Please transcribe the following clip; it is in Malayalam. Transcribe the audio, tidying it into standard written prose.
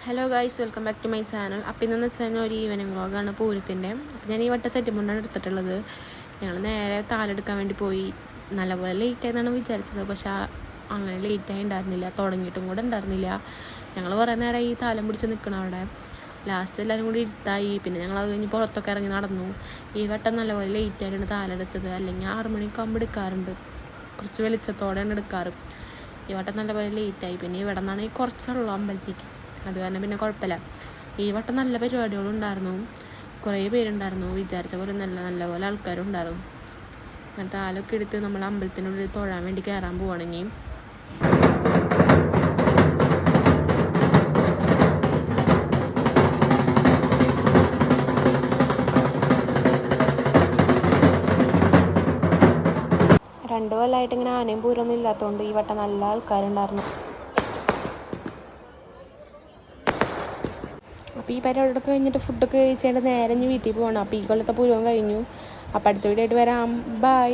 Hello guys, welcome back to my channel. അപ്പോൾ ഇന്നെന്ന് വെച്ചാൽ ഒരു ഈവനിങ് വ്ളോഗാണ് പൂരത്തിൻ്റെ. അപ്പോൾ ഞാൻ ഈ വട്ട സെറ്റ് മുണ്ടാണ് എടുത്തിട്ടുള്ളത്. ഞങ്ങൾ നേരെ താലെടുക്കാൻ വേണ്ടി പോയി. നല്ലപോലെ ലേറ്റ് ആയെന്നാണ് വിചാരിച്ചത്, പക്ഷേ അങ്ങനെ ലേറ്റായി ഉണ്ടായിരുന്നില്ല. തുടങ്ങിയിട്ടും കൂടെ ഉണ്ടായിരുന്നില്ല. ഞങ്ങൾ കുറേ നേരം ഈ താലം പിടിച്ച് നിൽക്കണം അവിടെ. ലാസ്റ്റ് എല്ലാവരും കൂടി ഇരുത്തായി. പിന്നെ ഞങ്ങൾ അത് കഴിഞ്ഞ് പുറത്തൊക്കെ ഇറങ്ങി നടന്നു. ഈ വട്ടം നല്ലപോലെ ലേറ്റ് ആയിട്ടാണ് താലെടുത്തത്. അല്ലെങ്കിൽ 6 മണിക്കാകുമ്പോൾ എടുക്കാറുണ്ട്. കുറച്ച് വെളിച്ചത്തോടെയാണ് എടുക്കാറ്. ഈ വട്ടം നല്ലപോലെ ലേറ്റായി. പിന്നെ ഇവിടെ നിന്നാണ് കുറച്ചുള്ളൂ അമ്പലത്തേക്ക്. അത് കാരണം പിന്നെ കുഴപ്പമില്ല. ഈ വട്ടം നല്ല പരിപാടികളും ഉണ്ടായിരുന്നു. കുറേ പേരുണ്ടായിരുന്നു. വിചാരിച്ച പോലെ നല്ല പോലെ ആൾക്കാരും ഉണ്ടായിരുന്നു. അങ്ങനെ താലൊക്കെ എടുത്ത് നമ്മൾ അമ്പലത്തിനുള്ളിൽ തൊഴാൻ വേണ്ടി കയറാൻ പോവുകയാണെങ്കിൽ രണ്ട് കൊല്ലമായിട്ട് ഇങ്ങനെ ആനയും പൂരമൊന്നും ഇല്ലാത്തതുകൊണ്ട് ഈ വട്ടം നല്ല ആൾക്കാരുണ്ടായിരുന്നു. അപ്പോൾ ഈ പരിപാടിയൊക്കെ കഴിഞ്ഞിട്ട് ഫുഡൊക്കെ കഴിച്ചുകൊണ്ട് നേരെ ഇനി വീട്ടിൽ പോകണം. അപ്പോൾ ഈ കൊല്ലത്തെ പൂരവും കഴിഞ്ഞു. അപ്പോൾ അടുത്ത വീഡിയോ ആയിട്ട് വരാം. ബൈ.